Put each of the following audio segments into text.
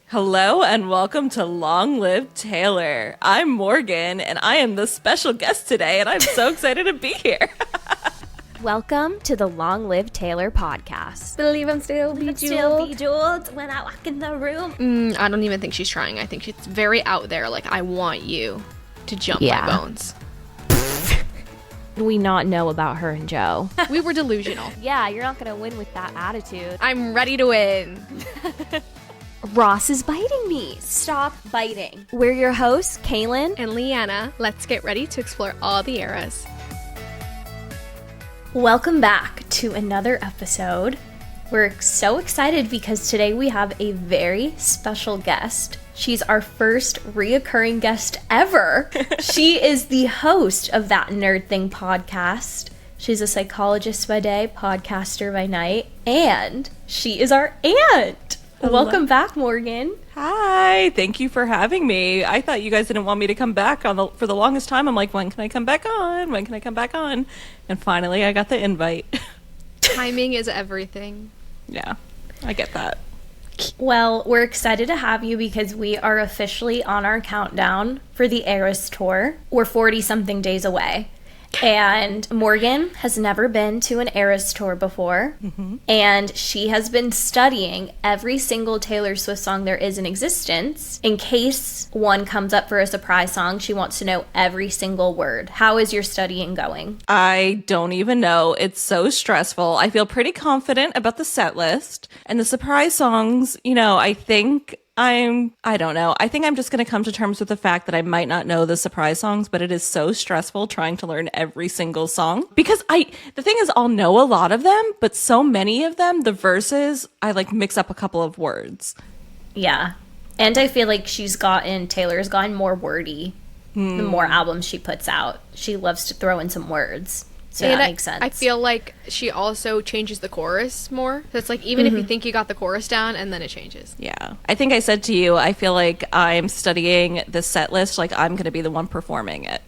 Hello and welcome to Long Live Taylor. I'm Morgan and I am the special guest today and I'm so excited to be here. Welcome to the Long Live Taylor podcast. Believe I'm still bejeweled when I walk in the room. I don't even think she's trying. I think she's very out there. Like, I want you to jump my bones. We not know about her and Joe. We were delusional. Yeah, you're not going to win with that attitude. I'm ready to win. Ross is biting me. Stop biting. We're your hosts, Kaylan And Leanna, let's get ready to explore all the eras. Welcome back to another episode. We're so excited because today we have a very special guest. She's our first reoccurring guest ever. She is the host of That Nerd Thing podcast. She's a psychologist by day, podcaster by night, and she is our aunt. Hello. Welcome back, Morgan. Hi, thank you for having me. I thought you guys didn't want me to come back for the longest time. I'm like, when can I come back on? When can I come back on? And finally, I got the invite. Timing is everything. Yeah, I get that. Well, we're excited to have you because we are officially on our countdown for the Eras Tour. We're 40-something days away. And Morgan has never been to an Eras Tour before. Mm-hmm. And she has been studying every single Taylor Swift song there is in existence. In case one comes up for a surprise song, she wants to know every single word. How is your studying going? I don't even know. It's so stressful. I feel pretty confident about the set list. And the surprise songs, I don't know. I think I'm just going to come to terms with the fact that I might not know the surprise songs, but it is so stressful trying to learn every single song because the thing is I'll know a lot of them, but so many of them, the verses, I mix up a couple of words. Yeah. And I feel like Taylor's gotten more wordy the more albums she puts out. She loves to throw in some words. So that makes sense. I feel like she also changes the chorus more. So it's like, even if you think you got the chorus down, and then it changes. Yeah. I think I said to you, I feel like I'm studying the set list like I'm going to be the one performing it.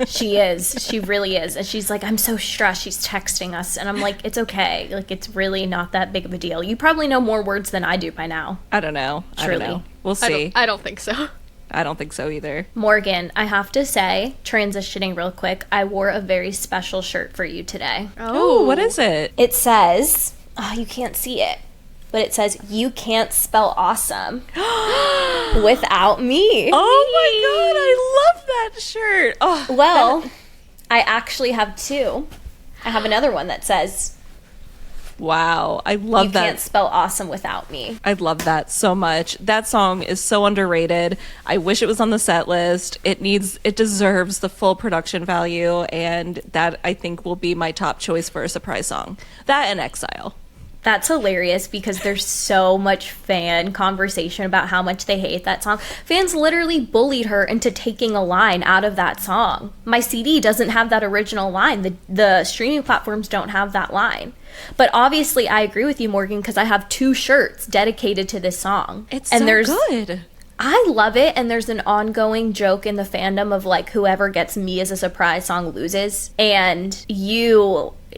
She is. She really is. And she's like, I'm so stressed. She's texting us. And I'm like, it's okay. Like, it's really not that big of a deal. You probably know more words than I do by now. I don't know. Truly. I don't know. We'll see. I don't think so. I don't think so either. Morgan, I have to say, transitioning real quick, I wore a very special shirt for you today. Oh, what is it? It says, you can't see it, but it says, you can't spell awesome without me. Oh my God, I love that shirt. Oh, well, I actually have two. I have another one that says, wow, I love that. You can't spell awesome without me. I love that so much. That song is so underrated. I wish it was on the set list. It deserves the full production value, and that I think will be my top choice for a surprise song. That and Exile. That's hilarious because there's so much fan conversation about how much they hate that song. Fans literally bullied her into taking a line out of that song. My CD doesn't have that original line. The streaming platforms don't have that line. But obviously, I agree with you, Morgan, because I have two shirts dedicated to this song. It's so good. I love it, and there's an ongoing joke in the fandom of, like, whoever gets Me as a surprise song loses. And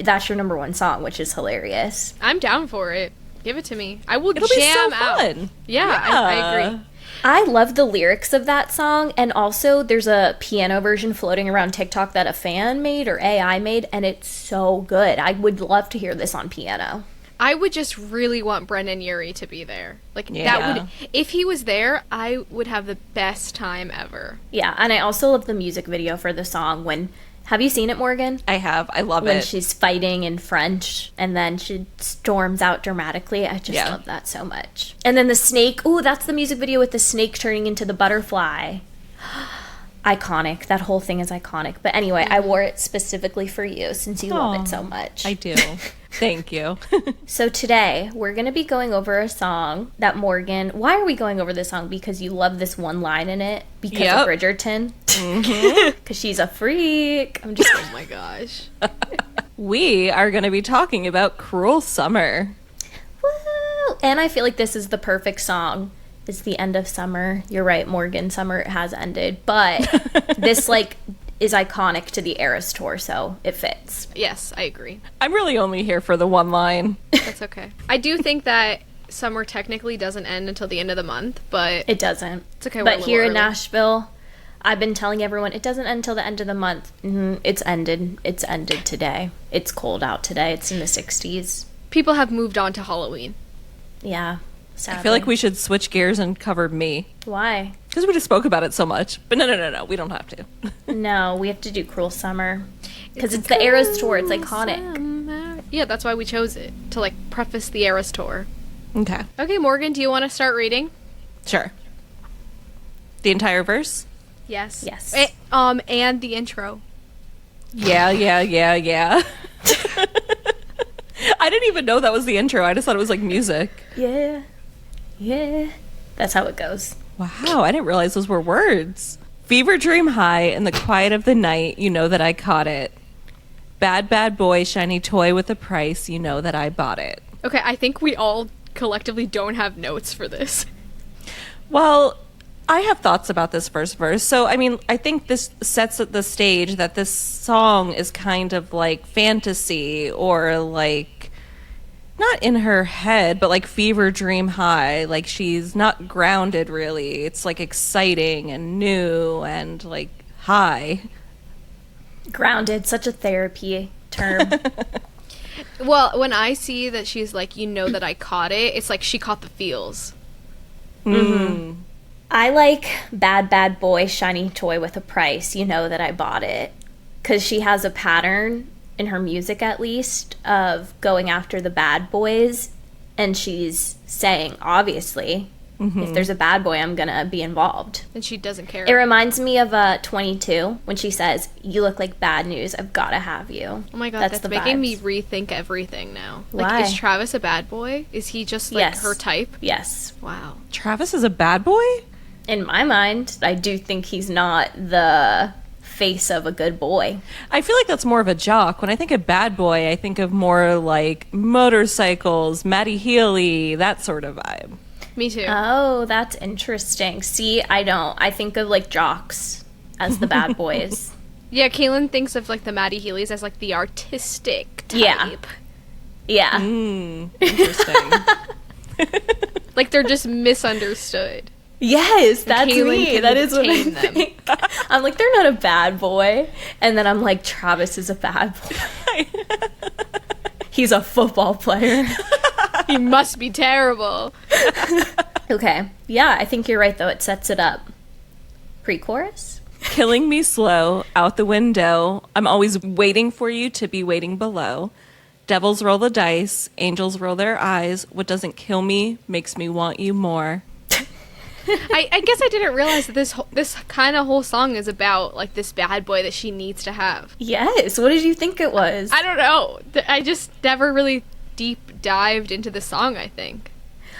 that's your number one song, which is hilarious. I'm down for it. Give it to me. I will It'll jam be so out. Fun. Yeah. I agree. I love the lyrics of that song, and also there's a piano version floating around TikTok that a fan made or AI made, and it's so good. I would love to hear this on piano. I would just really want Brendan Urie to be there. If he was there, I would have the best time ever. Yeah, and I also love the music video for the song have you seen it, Morgan? I have. I love it. When she's fighting in French and then she storms out dramatically. I just love that so much. And then the snake. Ooh, that's the music video with the snake turning into the butterfly. Iconic. That whole thing is iconic. But anyway, I wore it specifically for you since you love it so much. I do. Thank you. So today, we're going to be going over a song that Morgan... Why are we going over this song? Because you love this one line in it? Because of Bridgerton? Because she's a freak. I'm just... Oh my gosh. We are going to be talking about Cruel Summer. Woo! And I feel like this is the perfect song. It's the end of summer. You're right, Morgan. Summer has ended. But this, is iconic to the Eras Tour, so it fits. Yes, I agree. I'm really only here for the one line. That's okay. I do think that summer technically doesn't end until the end of the month, but It doesn't. it's okay. But here in Nashville, I've been telling everyone it doesn't end until the end of the month. It's ended. It's ended today. It's cold out today. It's in the 60s. people have moved on to Halloween. Yeah. Sadly. I feel like we should switch gears and cover me. Why? Because we just spoke about it so much. But no, we don't have to. No, we have to do Cruel Summer. Because it's the Eras Tour. It's iconic. Summer. Yeah, that's why we chose it, to like preface the Eras Tour. Okay. Okay, Morgan, do you want to start reading? Sure. The entire verse? Yes. Yes. And the intro. Yeah. I didn't even know that was the intro. I just thought it was like music. Yeah. Yeah. That's how it goes. Wow, I didn't realize those were words. Fever dream high in the quiet of the night, you know that I caught it. Bad, bad boy, shiny toy with a price, you know that I bought it. Okay, I think we all collectively don't have notes for this. Well, I have thoughts about this first verse. So, I mean, I think this sets the stage that this song is kind of like fantasy or like not in her head, but like fever dream high. Like she's not grounded really. It's like exciting and new and like high. Grounded, such a therapy term. Well, when I see that she's like, you know that I caught it, it's like she caught the feels. Mm-hmm. I like bad, bad boy, shiny toy with a price. You know that I bought it. Because she has a pattern, in her music at least, of going after the bad boys. And she's saying, obviously, if there's a bad boy, I'm going to be involved. And she doesn't care. It reminds me of 22, when she says, you look like bad news. I've got to have you. Oh my god, that's the making me vibes. rethink everything now. Why? Like, is Travis a bad boy? Is he just like Yes. her type? Yes. Wow. Travis is a bad boy? In my mind, I do think he's not the face of a good boy. I feel like that's more of a jock. When I think of bad boy, I think of more like motorcycles, Matty Healy, that sort of vibe. Me too. Oh, that's interesting. See, I don't. I think of like jocks as the bad boys. Yeah, Kaylan thinks of like the Maddie Healey's as like the artistic type. Yeah. Yeah. Interesting. Like they're just misunderstood. Yes, that's Kaylan me. can That is what I tame them. think. I'm like, they're not a bad boy. And then I'm like, Travis is a bad boy. He's a football player. He must be terrible. Okay. Yeah, I think you're right, though. It sets it up. Pre-chorus? Killing me slow, out the window. I'm always waiting for you to be waiting below. Devils roll the dice, angels roll their eyes. What doesn't kill me makes me want you more. I guess I didn't realize that this kind of whole song is about like this bad boy that she needs to have. Yes. What did you think it was? I don't know. I just never really deep dived into the song, I think.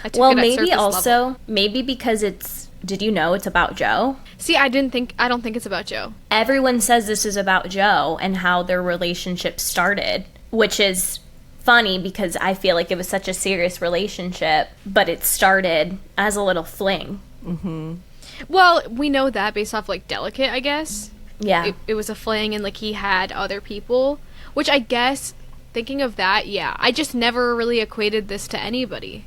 I took Well, it at maybe surface also, level. maybe because it's, did you know it's about Joe? See, I don't think it's about Joe. Everyone says this is about Joe and how their relationship started, which is funny because I feel like it was such a serious relationship, but it started as a little fling. Well, we know that based off like Delicate, I guess. Yeah. It was a fling and like he had other people, which I guess thinking of that, yeah, I just never really equated this to anybody.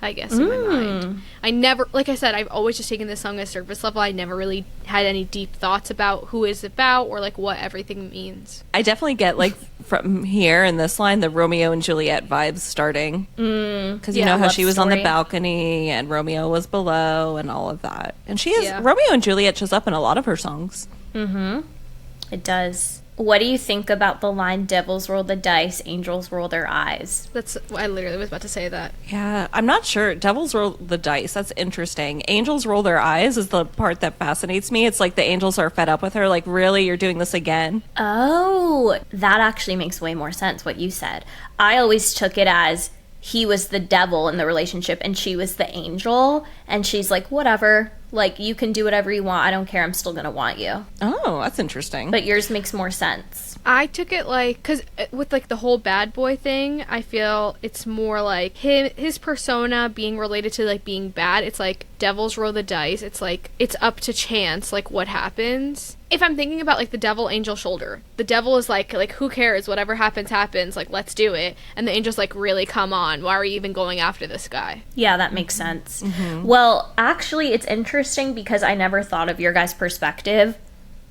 I guess in my mind, I never, like I said, I've always just taken this song as surface level. I never really had any deep thoughts about who it's about or like what everything means. I definitely get like from here in this line the Romeo and Juliet vibes starting. Because you Yeah, know how love she was on the story. balcony and Romeo was below and all of that. And she is, Yeah. Romeo and Juliet shows up in a lot of her songs. It does. What do you think about the line, devils roll the dice, angels roll their eyes? I literally was about to say that. Yeah, I'm not sure. Devils roll the dice. That's interesting. Angels roll their eyes is the part that fascinates me. It's like the angels are fed up with her. Like, really? You're doing this again? Oh, that actually makes way more sense, what you said. I always took it as he was the devil in the relationship and she was the angel. And she's like, whatever. Like, you can do whatever you want. I don't care. I'm still going to want you. Oh, that's interesting. But yours makes more sense. I took it like, because with like the whole bad boy thing, I feel it's more like his persona being related to like being bad. It's like devils roll the dice. It's like it's up to chance like what happens. if I'm thinking about like the devil angel shoulder, the devil is like who cares, whatever happens happens, like let's do it, and the angel's like, really, come on, why are we even going after this guy? Yeah, that makes sense. Well, actually, it's interesting because I never thought of your guys' perspective,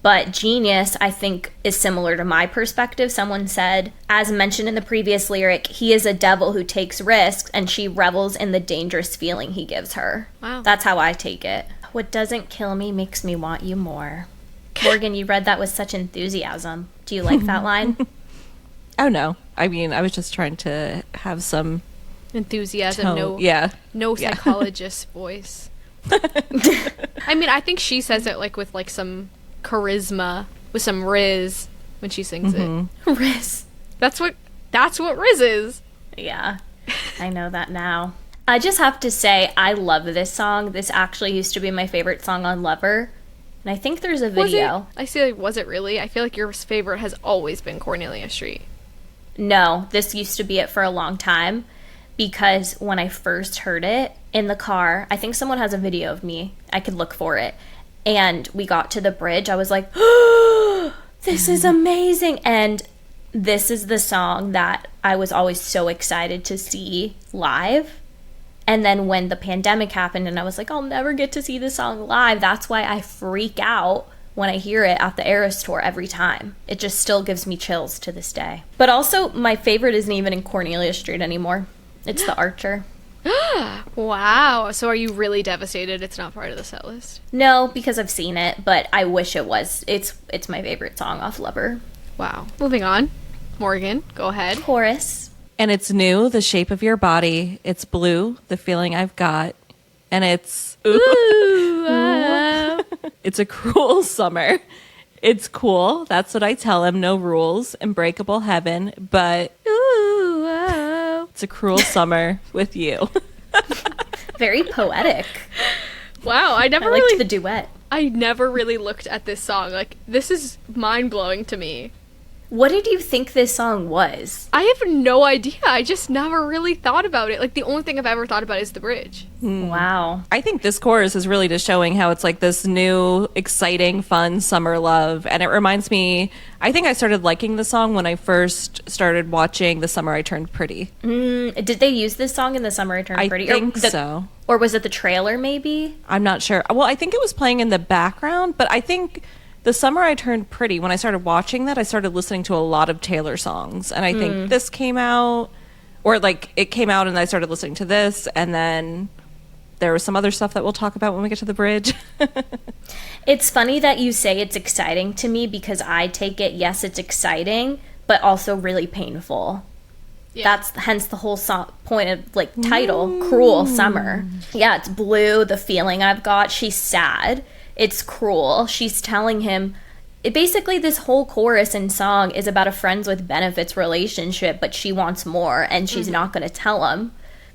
but Genius, I think, is similar to my perspective. Someone said, as mentioned in the previous lyric, he is a devil who takes risks, and she revels in the dangerous feeling he gives her. Wow. That's how I take it. What doesn't kill me makes me want you more. Morgan, you read that with such enthusiasm. Do you like that line? Oh, no. I mean, I was just trying to have some Enthusiasm, tone. no psychologist voice. I mean, I think she says it like with like some charisma, with some riz when she sings it. Riz. That's what riz is. Yeah, I know that now. I just have to say, I love this song. This actually used to be my favorite song on Lover. And I think there's a video. I say, like, was it really? I feel like your favorite has always been Cornelia Street. No, this used to be it for a long time. Because when I first heard it in the car, I think someone has a video of me. I could look for it. And we got to the bridge. I was like, oh, this is amazing. And this is the song that I was always so excited to see live. And then when the pandemic happened and I was like, I'll never get to see this song live, that's why I freak out when I hear it at the Eras Tour every time. It just still gives me chills to this day. But also, my favorite isn't even in Cornelia Street anymore. It's The Archer. Wow. So are you really devastated it's not part of the set list? No, because I've seen it, but I wish it was. It's my favorite song off Lover. Wow. Moving on. Morgan, go ahead. Chorus. And it's new, The Shape of Your Body. It's blue, The Feeling I've Got. And it's... It's a cruel summer. It's cool. That's what I tell him. No rules. Unbreakable heaven. But it's a cruel summer with you. Very poetic. Wow. I I liked the duet. I never really looked at this song. Like, this is mind-blowing to me. What did you think this song was? I have no idea. I just never really thought about it. Like, the only thing I've ever thought about is the bridge. Wow. I think this chorus is really just showing how it's like this new, exciting, fun summer love. And it reminds me, I think I started liking the song when I first started watching The Summer I Turned Pretty. Did they use this song in The Summer I Turned Pretty? I think so. Or was it the trailer, maybe? I'm not sure. Well, I think it was playing in the background, but I think The Summer I Turned Pretty, when I started watching that, I started listening to a lot of Taylor songs. And I think this came out, or like it came out and I started listening to this, and then there was some other stuff that we'll talk about when we get to the bridge. It's funny that you say it's exciting to me because I take it, yes, it's exciting, but also really painful. Yeah. That's hence the whole point of like title, Cruel Summer. Yeah, it's blue, the feeling I've got. She's sad. It's cruel. She's telling him, basically this whole chorus and song is about a friends with benefits relationship, but she wants more and she's not going to tell him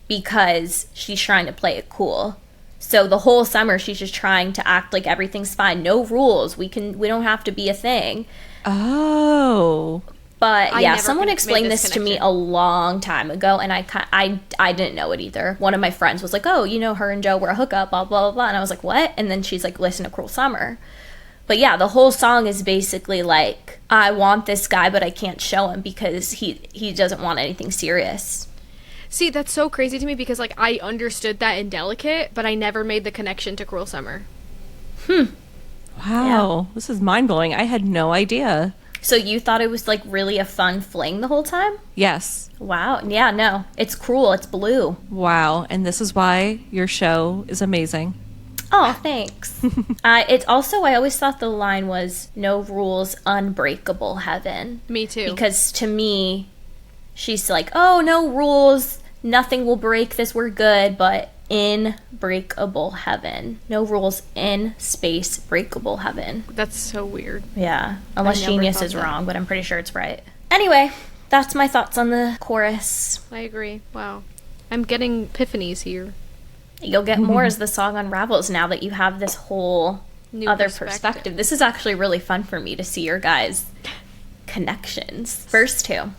because she's trying to play it cool. So the whole summer she's just trying to act like everything's fine. No rules. We don't have to be a thing. Oh. But I yeah, never someone made explained this this to me connection. a long time ago, and I didn't know it either. One of my friends was like, "Oh, you know, her and Joe were a hookup, blah blah blah," and I was like, "What?" And then she's like, "Listen to Cruel Summer." But yeah, the whole song is basically like, I want this guy, but I can't show him because he doesn't want anything serious. See, that's so crazy to me because, like, I understood that in Delicate, but I never made the connection to Cruel Summer. Wow. This is mind-blowing. I had no idea. So you thought it was like really a fun fling the whole time? Yes. Wow. Yeah, no. It's cruel. It's blue. Wow. And this is why your show is amazing. Oh, thanks. It's also, I always thought the line was, no rules, unbreakable heaven. Me too. Because to me, she's like, oh, no rules, nothing will break this, we're good, but in breakable heaven. No rules in space, breakable heaven. That's so weird. Yeah, unless never Genius thought is that. wrong, but I'm pretty sure it's right. Anyway, that's my thoughts on the chorus. I agree. Wow. I'm getting epiphanies here. You'll get more as the song unravels now that you have this whole New other perspective. perspective. This is actually really fun for me to see your guys' connections. Verse 2.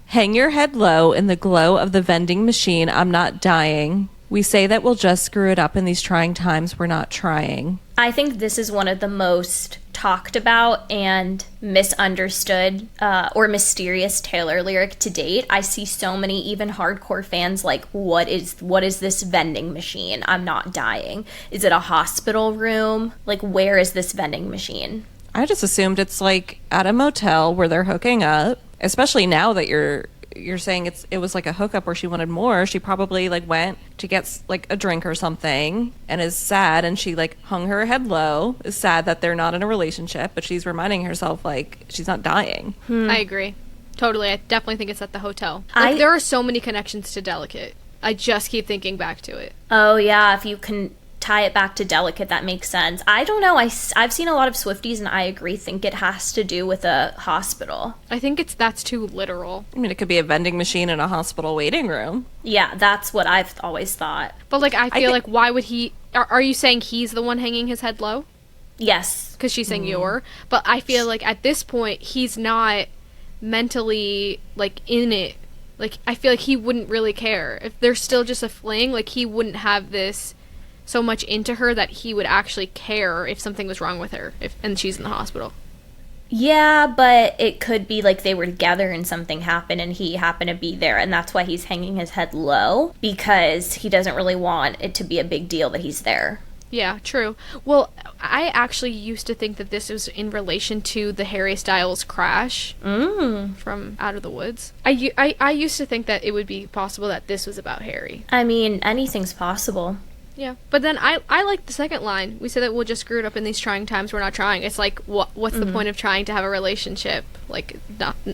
Hang your head low in the glow of the vending machine. I'm not dying. We say that we'll just screw it up in these trying times. We're not trying. I think this is one of the most talked about and misunderstood or mysterious Taylor lyric to date. I see so many even hardcore fans like, what is this vending machine? I'm not dying. Is it a hospital room? Like, where is this vending machine? I just assumed it's like at a motel where they're hooking up, especially now that you're saying it was like a hookup where she wanted more. She probably like went to get like a drink or something and is sad, and she like hung her head low, is sad that they're not in a relationship, but she's reminding herself like she's not dying. I agree. Totally. I definitely think it's at the hotel. Like, there are so many connections to Delicate. I just keep thinking back to it. Oh, yeah. If you can tie it back to Delicate, that makes sense. I don't know. I've seen a lot of Swifties, and I agree, think it has to do with a hospital. I think that's too literal. I mean, it could be a vending machine in a hospital waiting room. Yeah, that's what I've always thought. But, like, I feel like, why would he... Are you saying he's the one hanging his head low? Yes. Because she's saying you're. But I feel like at this point, he's not mentally, like, in it. Like, I feel like he wouldn't really care. If there's still just a fling, like, he wouldn't have this so much into her that he would actually care if something was wrong with her and she's in the hospital. Yeah, but it could be like they were together and something happened and he happened to be there, and that's why he's hanging his head low, because he doesn't really want it to be a big deal that he's there. Yeah, true. Well, I actually used to think that this was in relation to the Harry Styles crash from Out of the Woods. I used to think that it would be possible that this was about Harry. I mean, anything's possible. Yeah, but then I like the second line. We said that we'll just screw it up in these trying times. We're not trying. It's like, what's the point of trying to have a relationship? Like,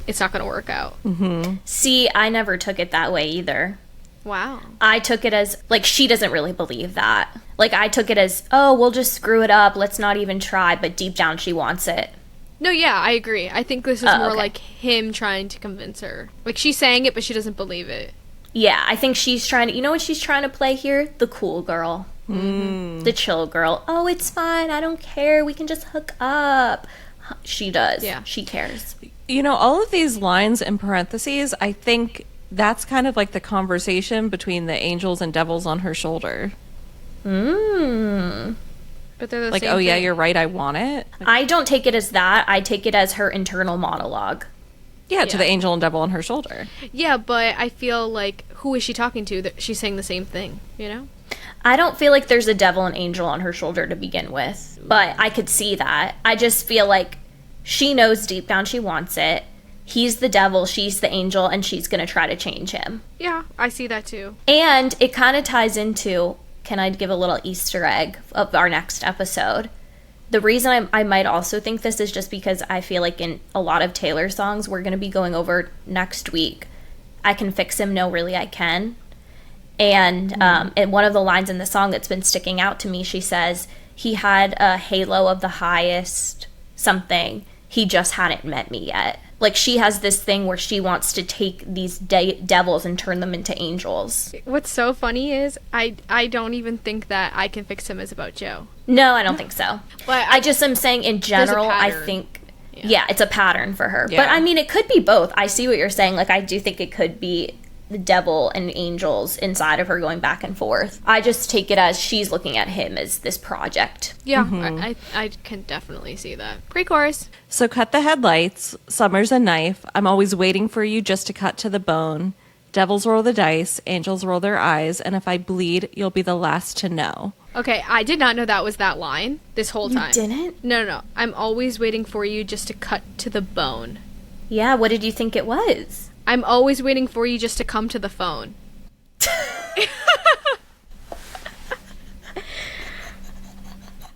it's not going to work out. See, I never took it that way either. Wow. I took it as, like, she doesn't really believe that. Like, I took it as, oh, we'll just screw it up. Let's not even try. But deep down, she wants it. No, yeah, I agree. I think this is more like him trying to convince her. Like, she's saying it, but she doesn't believe it. Yeah, I think she's trying to, you know what she's trying to play here? The cool girl. The chill girl. Oh, it's fine. I don't care. We can just hook up. She does. Yeah. She cares. You know, all of these lines in parentheses, I think that's kind of like the conversation between the angels and devils on her shoulder. But they're the like, same oh, thing. yeah, you're right. I want it. I don't take it as that. I take it as her internal monologue. Yeah, to the angel and devil on her shoulder. Yeah, but I feel like, who is she talking to? That she's saying the same thing, you know? I don't feel like there's a devil and angel on her shoulder to begin with, but I could see that. I just feel like she knows deep down she wants it. He's the devil, she's the angel, and she's going to try to change him. Yeah, I see that too. And it kind of ties into, can I give a little Easter egg of our next episode? The reason I might also think this is just because I feel like in a lot of Taylor songs we're going to be going over next week, I can fix him, no, really, I can. And in one of the lines in the song that's been sticking out to me, she says, he had a halo of the highest something, he just hadn't met me yet. Like, she has this thing where she wants to take these devils and turn them into angels. What's so funny is I don't even think that I Can Fix Him is about Joe. No, I don't think so. But I just am saying in general, I think, yeah, it's a pattern for her. Yeah. But, I mean, it could be both. I see what you're saying. Like, I do think it could be the devil and angels inside of her going back and forth. I just take it as she's looking at him as this project. Yeah, I can definitely see that. Pre-chorus. So cut the headlights. Summer's a knife. I'm always waiting for you just to cut to the bone. Devils roll the dice. Angels roll their eyes. And if I bleed, you'll be the last to know. Okay, I did not know that was that line this whole time. You didn't? No. I'm always waiting for you just to cut to the bone. Yeah, what did you think it was? I'm always waiting for you just to come to the phone.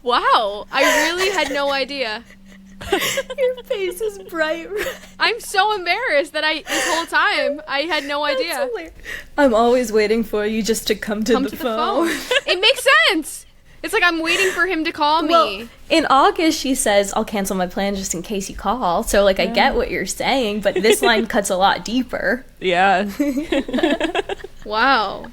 Wow, I really had no idea. Your face is bright red. I'm so embarrassed that this whole time I had no idea. I'm always waiting for you just to come to the phone. It makes sense. It's like I'm waiting for him to call me. Well, in August, she says, I'll cancel my plan just in case you call. So, like, I get what you're saying, but this line cuts a lot deeper. Yeah. Wow.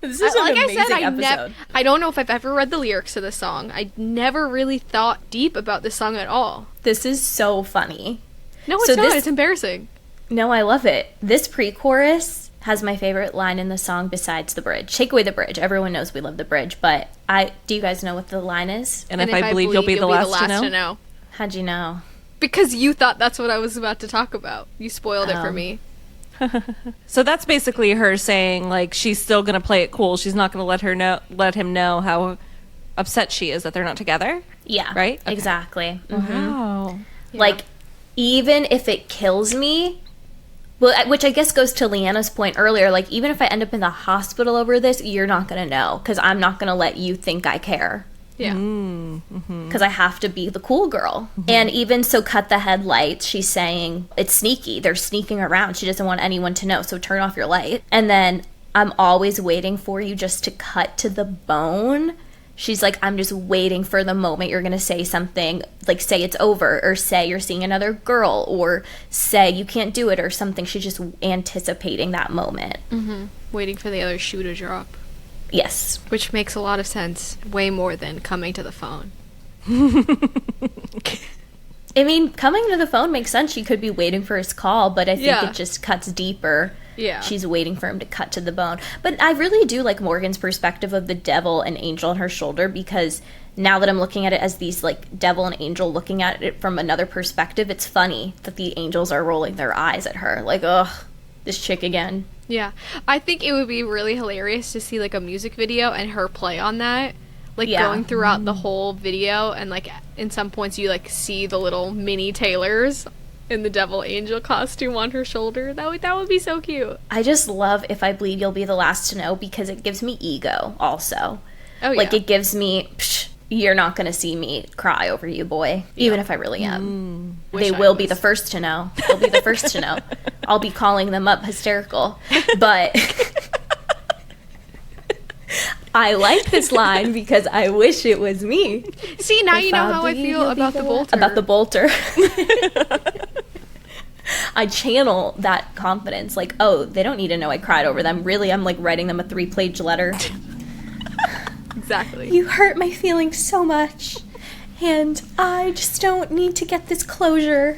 This is an amazing episode. I don't know if I've ever read the lyrics to this song. I never really thought deep about this song at all. This is so funny. No, it's not. It's embarrassing. No, I love it. This pre-chorus has my favorite line in the song besides the bridge. Take away the bridge. Everyone knows we love the bridge, but do you guys know what the line is? And if I believe you'll be the last to know. How'd you know? Because you thought that's what I was about to talk about. You spoiled it for me. So that's basically her saying, like, she's still gonna play it cool. She's not gonna let him know how upset she is that they're not together. Yeah. Right? Okay. Exactly. Wow. Yeah. Like, even if it kills me, well, which I guess goes to Leanna's point earlier, like, even if I end up in the hospital over this, you're not gonna know, because I'm not gonna let you think I care. Yeah. Because I have to be the cool girl. And even so, cut the headlights, she's saying it's sneaky. They're sneaking around. She doesn't want anyone to know, so turn off your light. And then I'm always waiting for you just to cut to the bone. She's like, I'm just waiting for the moment you're going to say something, like say it's over, or say you're seeing another girl, or say you can't do it, or something. She's just anticipating that moment. Waiting for the other shoe to drop. Yes. Which makes a lot of sense. Way more than coming to the phone. I mean, coming to the phone makes sense. She could be waiting for his call, but I think it just cuts deeper. Yeah. She's waiting for him to cut to the bone. But I really do like Morgan's perspective of the devil and angel on her shoulder, because now that I'm looking at it as these, like, devil and angel looking at it from another perspective, it's funny that the angels are rolling their eyes at her. Like, ugh, this chick again. Yeah. I think it would be really hilarious to see, like, a music video and her play on that. Like, going throughout the whole video, and, like, in some points you, like, see the little mini Taylors in the devil angel costume on her shoulder. That would be so cute. I just love If I Bleed, You'll Be the Last to Know, because it gives me ego also. Oh, yeah. Like, it gives me, you're not going to see me cry over you, boy. Even if I really am. They will be the first to know. They'll be the first to know. I'll be calling them up hysterical. But I like this line because I wish it was me. See, now If you know I how I bleed, feel you'll be about the bolter. About the bolter. I channel that confidence. Like, oh, they don't need to know I cried over them. Really, I'm like writing them a 3-page letter. Exactly. You hurt my feelings so much, and I just don't need to get this closure.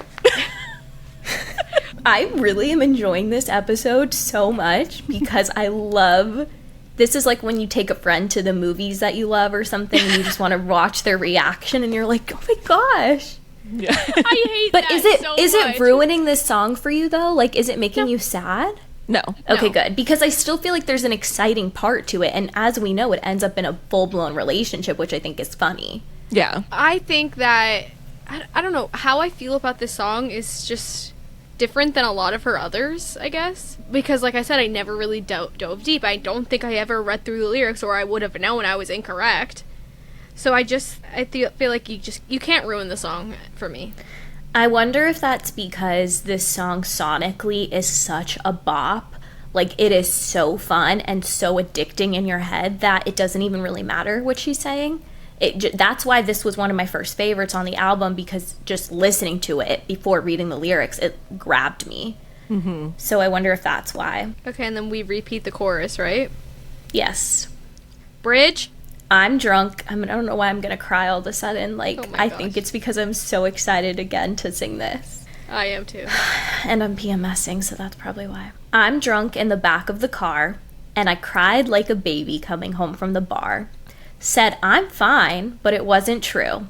I really am enjoying this episode so much because I love... This is like when you take a friend to the movies that you love or something, and you just want to watch their reaction, and you're like, oh my gosh. Yeah. I hate But that is so it much. ruining this song for you, though? Like, is it making you sad? No. Okay, No. good. Because I still feel like there's an exciting part to it, and as we know, it ends up in a full-blown relationship, which I think is funny. Yeah. I think that I don't know how I feel about this song is just different than a lot of her others, I guess, because like I said, I never really dove deep. I don't think I ever read through the lyrics, or I would have known I was incorrect. So I feel like you can't ruin the song for me. I wonder if that's because this song sonically is such a bop. Like, it is so fun and so addicting in your head that it doesn't even really matter what she's saying. That's why this was one of my first favorites on the album, because just listening to it before reading the lyrics, it grabbed me. Mm-hmm. So I wonder if that's why. Okay, and then we repeat the chorus, right? Yes. Bridge. I'm drunk. I don't know why I'm going to cry all of a sudden. Like, Oh my I gosh. think it's because I'm so excited again to sing this. I am too. And I'm PMSing, so that's probably why. I'm drunk in the back of the car, and I cried like a baby coming home from the bar. Said I'm fine, but it wasn't true.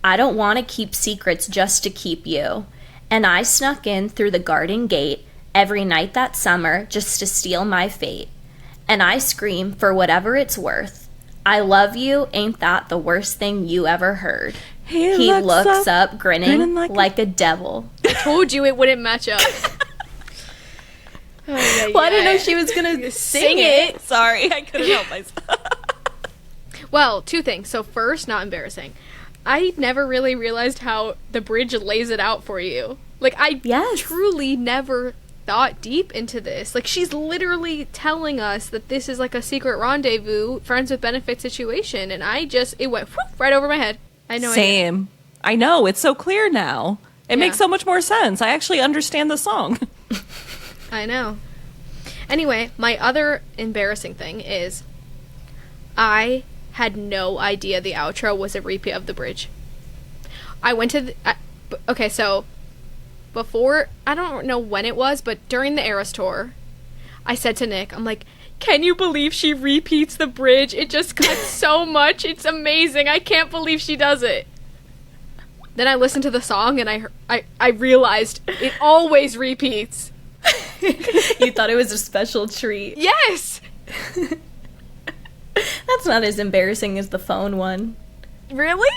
I don't want to keep secrets just to keep you. And I snuck in through the garden gate every night that summer just to steal my fate. And I scream for whatever it's worth. I love you, ain't that the worst thing you ever heard? He looks up grinning like a devil. I told you it wouldn't match up. Well, I didn't know she was going to sing it. Sorry, I couldn't help myself. Well, two things. So first, not embarrassing. I never really realized how the bridge lays it out for you. Like, I truly never thought deep into this. Like, she's literally telling us that this is like a secret rendezvous, friends with benefit situation, and it went whoop, right over my head. I know. Same. I know, it's so clear now. It makes so much more sense. I actually understand the song. I know. Anyway, my other embarrassing thing is I had no idea the outro was a repeat of the bridge. I went to so before, I don't know when it was, but during the Eras tour, I said to Nick, I'm like, can you believe she repeats the bridge? It just cuts so much. It's amazing. I can't believe she does it. Then I listened to the song and I realized it always repeats. You thought it was a special treat. Yes! That's not as embarrassing as the phone one. Really?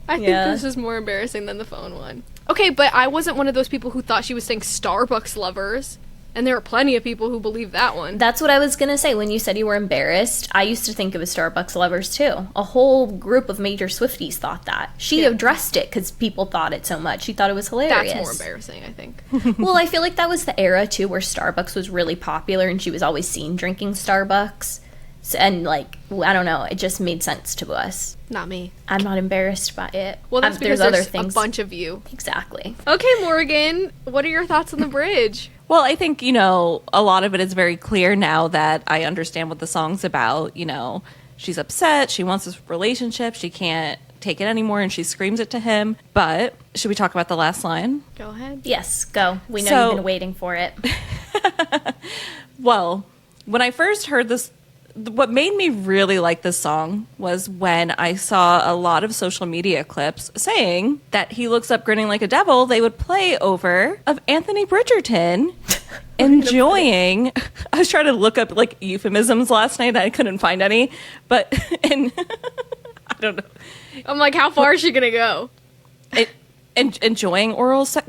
I think Yeah. this is more embarrassing than the phone one. Okay, but I wasn't one of those people who thought she was saying Starbucks lovers. And there are plenty of people who believe that one. That's what I was going to say. When you said you were embarrassed, I used to think it was Starbucks lovers too. A whole group of major Swifties thought that. She addressed it because people thought it so much. She thought it was hilarious. That's more embarrassing, I think. Well, I feel like that was the era too where Starbucks was really popular and she was always seen drinking Starbucks. So, and like, I don't know, it just made sense to us. Not me. I'm not embarrassed by it. Well, that's because there's a bunch of you. Exactly. Okay, Morgan, what are your thoughts on the bridge? Well, I think, a lot of it is very clear now that I understand what the song's about. She's upset. She wants this relationship. She can't take it anymore, and she screams it to him. But should we talk about the last line? Go ahead. Yes, go. We know So- you've been waiting for it. Well, when I first heard this, what made me really like this song was when I saw a lot of social media clips saying that He Looks Up Grinning Like a Devil, they would play over of Anthony Bridgerton enjoying. I was trying to look up like euphemisms last night. I couldn't find any, but and I don't know. I'm like, how far is she gonna go? Enjoying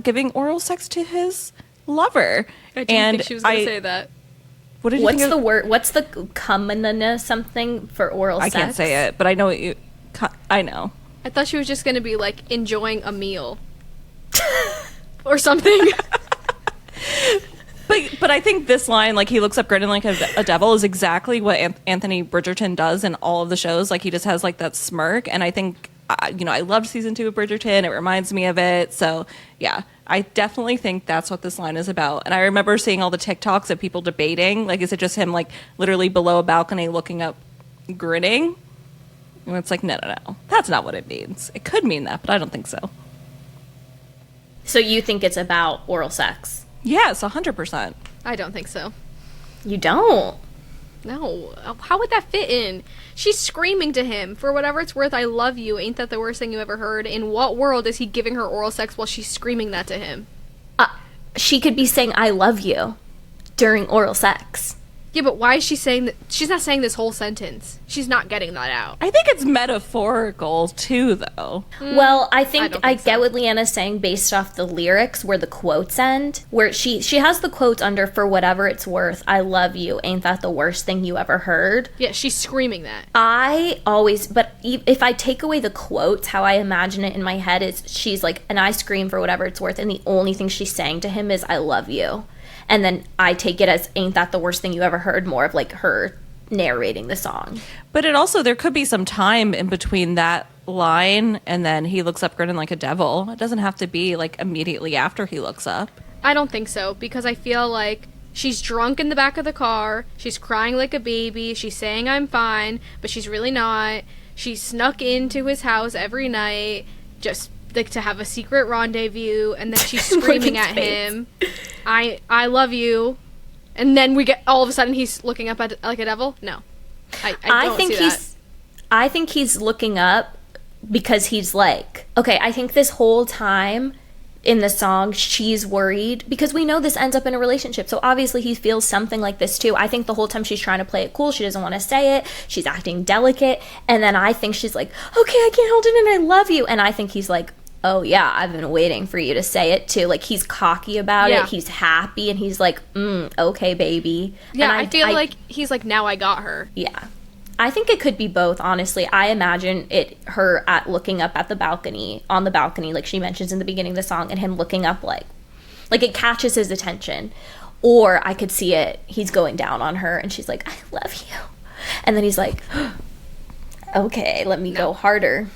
giving oral sex to his lover. I didn't think she was gonna say that. What did you What's think the of- word? What's the common something for oral sex? I can't say it, but I know what you. I know. I thought she was just gonna be like enjoying a meal or something. But I think this line, like, he looks up grinning like a devil, is exactly what Anthony Bridgerton does in all of the shows. Like, he just has like that smirk, and I think I loved season 2 of Bridgerton. It reminds me of it. So yeah, I definitely think that's what this line is about. And I remember seeing all the TikToks of people debating, like, is it just him like literally below a balcony looking up, grinning? And it's like, no, that's not what it means. It could mean that, but I don't think so. So you think it's about oral sex? Yes, 100%. I don't think so. You don't? No. How would that fit in? She's screaming to him, for whatever it's worth, I love you. Ain't that the worst thing you ever heard? In what world is he giving her oral sex while she's screaming that to him? She could be saying I love you during oral sex. Yeah, but why is she saying that? She's not saying this whole sentence. She's not getting that out. I think it's metaphorical too, though. Well, I think don't I think get so. what Leanna's saying based off the lyrics where the quotes end, where she has the quotes under for whatever it's worth, I love you, ain't that the worst thing you ever heard? Yeah, she's screaming that. But if I take away the quotes, how I imagine it in my head is she's like, and I scream for whatever it's worth, and the only thing she's saying to him is I love you. And then I take it as ain't that the worst thing you ever heard, more of like her narrating the song. But it also, there could be some time in between that line and then he looks up grinning like a devil. It doesn't have to be like immediately after he looks up. I don't think so, because I feel like she's drunk in the back of the car, she's crying like a baby, she's saying I'm fine, but she's really not. She snuck into his house every night, just like to have a secret rendezvous, and then she's screaming at him, I love you, and then we get all of a sudden he's looking up at like a devil. No, I don't see that. I think he's looking up because he's like, okay, I think this whole time in the song she's worried because we know this ends up in a relationship, so obviously he feels something like this too. I think the whole time she's trying to play it cool, she doesn't want to say it, she's acting delicate, and then I think she's like, okay, I can't hold it in, I love you, and I think he's like, oh yeah, I've been waiting for you to say it too. Like, he's cocky about it, he's happy, and he's like, okay, baby. Yeah, And I feel like he's like, now I got her. Yeah. I think it could be both, honestly. I imagine her looking up at the balcony, on the balcony, like she mentions in the beginning of the song, and him looking up like it catches his attention. Or I could see it, he's going down on her, and she's like, I love you. And then he's like, okay, let me go harder.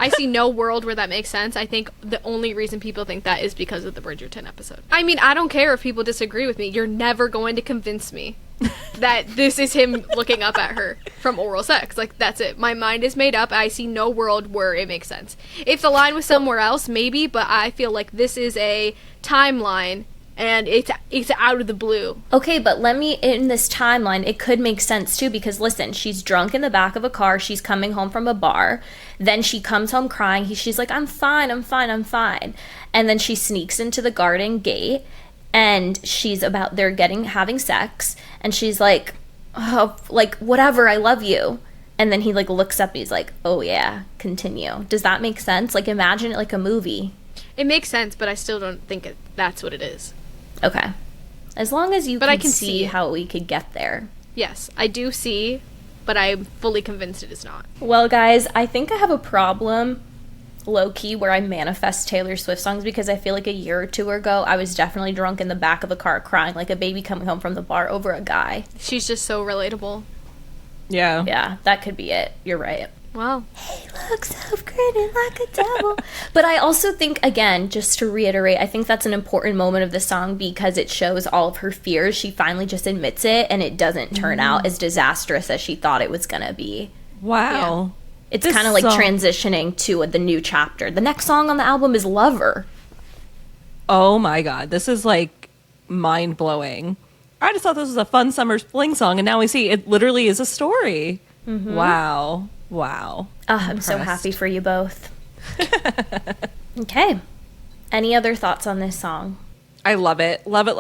I see no world where that makes sense. I think the only reason people think that is because of the Bridgerton episode. I mean, I don't care if people disagree with me. You're never going to convince me that this is him looking up at her from oral sex. Like, that's it. My mind is made up. I see no world where it makes sense. If the line was somewhere else, maybe, but I feel like this is a timeline, and it's out of the blue. Okay, but in this timeline, it could make sense too, because listen, she's drunk in the back of a car, she's coming home from a bar, then she comes home crying, she's like, I'm fine, and then she sneaks into the garden gate, and they're having sex, and she's like, oh, like, whatever, I love you. And then he like looks up and he's like, oh yeah, continue. Does that make sense? Like, imagine it like a movie. It makes sense, but I still don't think that's what it is. Okay. As long as I can see how we could get there. Yes, I do see, but I'm fully convinced it is not. Well, guys, I think I have a problem, low-key, where I manifest Taylor Swift songs, because I feel like a year or two ago, I was definitely drunk in the back of a car crying like a baby coming home from the bar over a guy. She's just so relatable. Yeah. Yeah, that could be it. You're right. Wow. He looks so grinning like a devil. But I also think, again, just to reiterate, I think that's an important moment of the song because it shows all of her fears. She finally just admits it, and it doesn't turn out as disastrous as she thought it was going to be. Wow. Yeah. It's kind of like transitioning to the new chapter. The next song on the album is Lover. Oh my God. This is like mind-blowing. I just thought this was a fun summer fling song, and now we see it literally is a story. Mm-hmm. Wow. I'm so happy for you both. Okay. Any other thoughts on this song? I love it. Love it,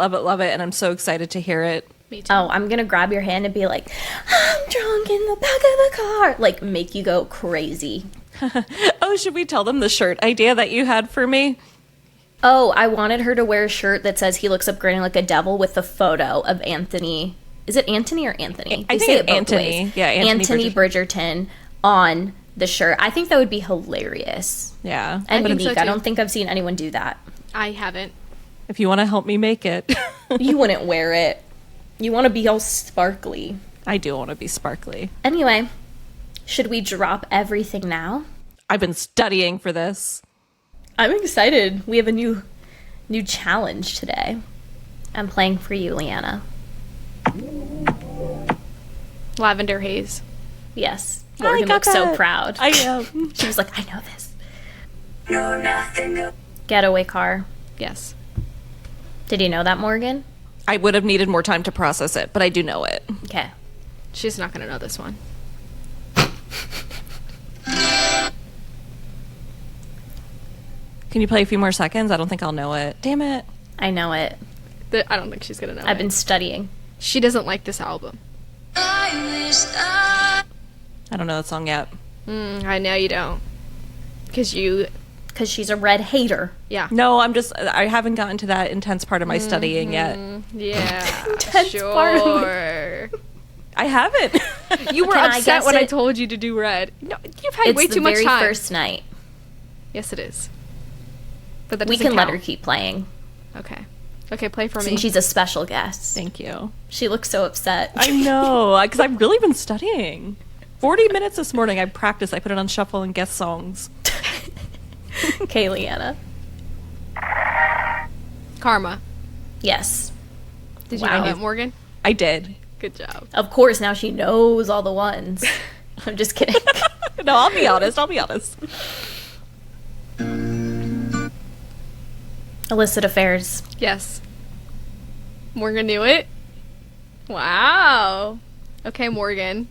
and I'm so excited to hear it. Me too. Oh, I'm going to grab your hand and be like, I'm drunk in the back of the car. Like, make you go crazy. Oh, should we tell them the shirt idea that you had for me? Oh, I wanted her to wear a shirt that says he looks up grinning like a devil with a photo of Anthony. Is it Anthony or Anthony? I think it's Anthony. Ways. Yeah, Anthony Bridgerton on the shirt. I think that would be hilarious. Yeah. And I think unique. so I too. don't think I've seen anyone do that. I haven't. If you want to help me make it. You wouldn't wear it. You want to be all sparkly. I do want to be sparkly. Anyway, should we drop everything now? I've been studying for this. I'm excited. We have a new challenge today. I'm playing for you, Leanna. Lavender Haze. Yes. I Morgan got looks so that. proud. I am. She was like, I know this. Getaway car. Yes. Did you know that, Morgan? I would have needed more time to process it, but I do know it. Okay. She's not going to know this one. Can you play a few more seconds? I don't think I'll know it. Damn it. I know it. I don't think she's going to know I've it. been studying. She doesn't like this album. I don't know that song yet. I know you don't. Because she's a red hater. yeah. No, I haven't gotten to that intense part of my studying yet. Yeah, Intense sure. part of I haven't. You were Can I upset guess when I it? told you to do red. No, you've had It's way the too much very time. first night. Yes, it is. But that We doesn't can let count. her keep playing. Okay. Okay, play for me. Since she's a special guest. Thank you. She looks so upset. I know, because I've really been studying. 40 minutes this morning, I practiced. I put it on shuffle and guest songs. Okay, Leanna. Karma. Yes. Did you Wow. know that, Morgan? I did. Good job. Of course, now she knows all the ones. I'm just kidding. No, I'll be honest. Illicit affairs. Yes. Morgan knew it. Wow. Okay, Morgan.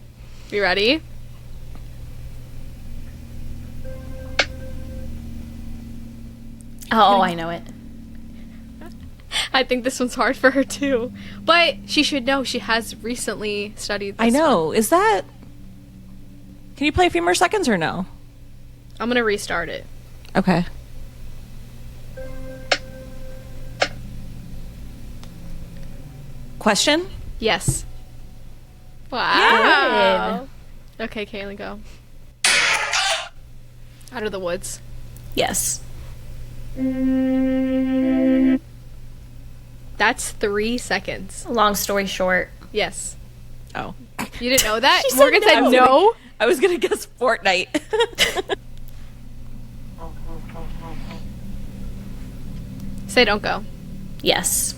You ready? Oh, I know it. I think this one's hard for her too. But she should know she has recently studied this I know. Is that... Can you play a few more seconds or no? one. I'm going to restart it. Okay. Question? Yes. Wow. Okay, Kayla, go. Out of the woods. Yes. That's 3 seconds. Long story short. Yes. Oh. You didn't know that? She said Morgan said no. no. I was going to guess Fortnite. Say don't go. Yes.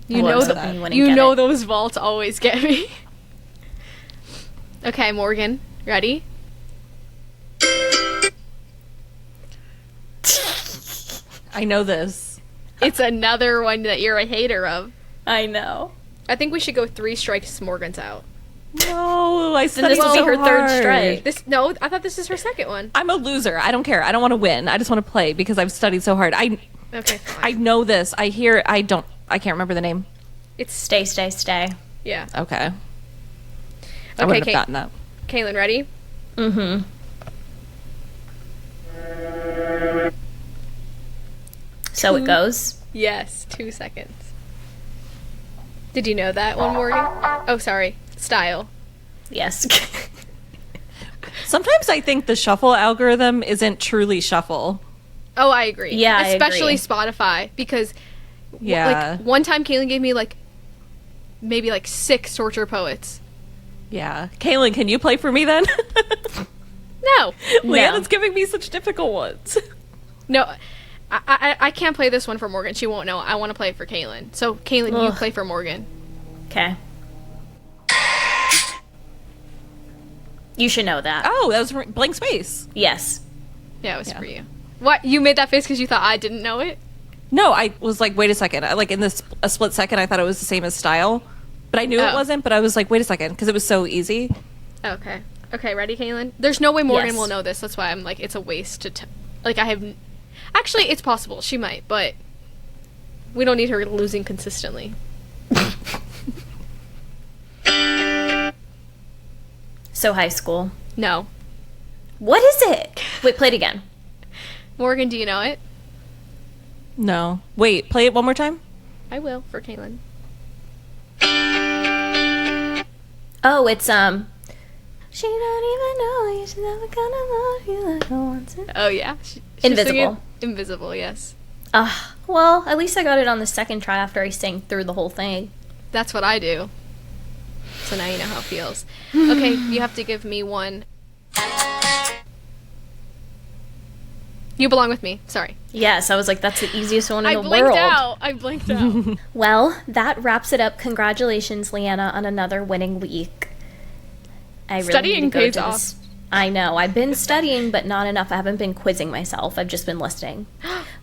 You Well, know I was that. hoping you wouldn't You get know it. those vaults always get me. Okay, Morgan, ready? I know this. It's another one that you're a hater of. I know. I think we should go 3 strikes, Morgan's out. No, I studied this will so be her hard. third strike. I thought this is her second one. I'm a loser. I don't care. I don't want to win. I just want to play because I've studied so hard. Okay, I fine. know this. I can't remember the name. It's Stay, stay, stay. yeah. Okay. I Okay, wouldn't have gotten that. Kaylin, ready? Mm-hmm. So it goes. Yes, 2 seconds. Did you know that one, Morgan? Oh, sorry. Style. Yes. Sometimes I think the shuffle algorithm isn't truly shuffle. Oh, I agree. Yeah, I especially agree. Spotify, because Yeah. like one time Kaylin gave me like maybe like 6 torture poets. Yeah. Kaylan, can you play for me then? No, Leanna's giving me such difficult ones. no, I can't play this one for Morgan. She won't know. I want to play it for Kaylin. So Kaylin, you Ugh. play for Morgan. Okay. You should know that. Oh, that was blank space. Yes. Yeah, it was Yeah. for you. What, you made that face because you thought I didn't know it? No, I was like, wait a second. Like in this a split second, I thought it was the same as style, but I knew it Oh. wasn't. But I was like, wait a second, because it was so easy. Okay. Okay, ready, Kaylin? There's no way Morgan Yes. will know this. That's why I'm like, it's a waste to like, I have... Actually, it's possible. She might, but we don't need her losing consistently. So high school. No. What is it? Wait, play it again. Morgan, do you know it? No, wait, play it one more time. I will, for Kaylin. Oh, it's She don't even know you. She's never gonna love you like I want to. Oh, yeah. She's Invisible. singing Invisible, yes. Well, at least I got it on the second try after I sang through the whole thing. That's what I do. So now you know how it feels. Okay, you have to give me one. You belong with me. Sorry. Yes, I was like, that's the easiest one in I the blinked world. out. I blinked out. Well, that wraps it up. Congratulations, Leanna, on another winning week. I really Studying need to go pays to off. this. I know. I've been studying, but not enough. I haven't been quizzing myself. I've just been listening.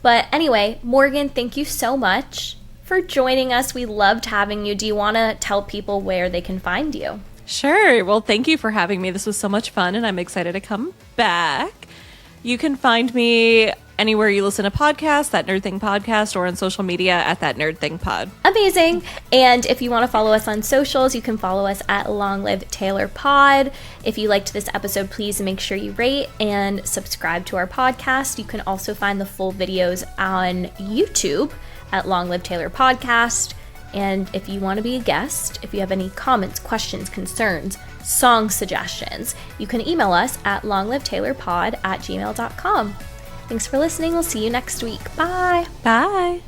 But anyway, Morgan, thank you so much for joining us. We loved having you. Do you want to tell people where they can find you? Sure. Well, thank you for having me. This was so much fun, and I'm excited to come back. You can find me anywhere you listen to podcasts, That Nerd Thing Podcast, or on social media at That Nerd Thing Pod. Amazing. And if you want to follow us on socials, you can follow us at Long Live Taylor Pod. If you liked this episode, please make sure you rate and subscribe to our podcast. You can also find the full videos on YouTube at Long Live Taylor Podcast. And if you want to be a guest, if you have any comments, questions, concerns, song suggestions, you can email us at longlivetaylorpod@gmail.com. Thanks for listening. We'll see you next week. Bye. Bye.